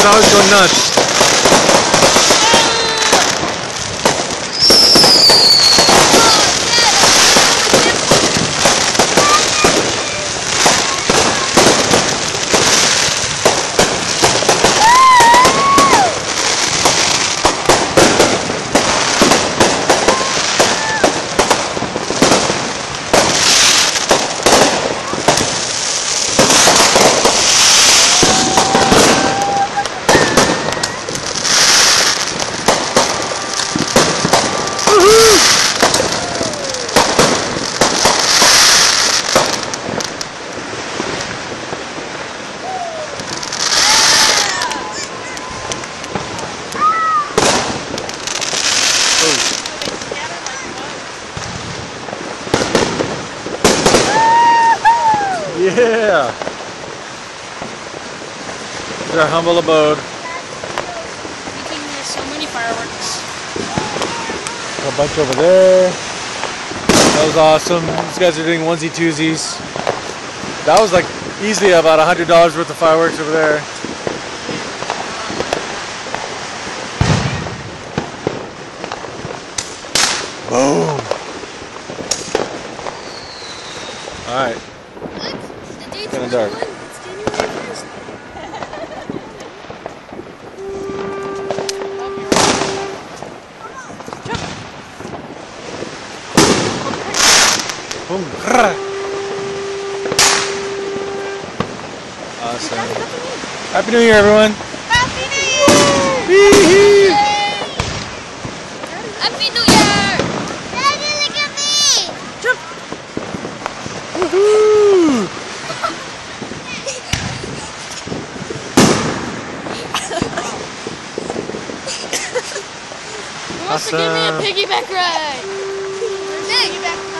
fireworks always go nuts. Yeah! It's our humble abode. Making so many fireworks. A bunch over there. That was awesome. These guys are doing onesie twosies. That was like easily about $100 worth of fireworks over there. Boom! Alright. It's kind of dark. Boom. Awesome. Happy New Year, everyone. Happy New Year! Happy New Year! Daddy, look at me! Jump! Woohoo! Who wants to give me a piggyback ride? Piggyback.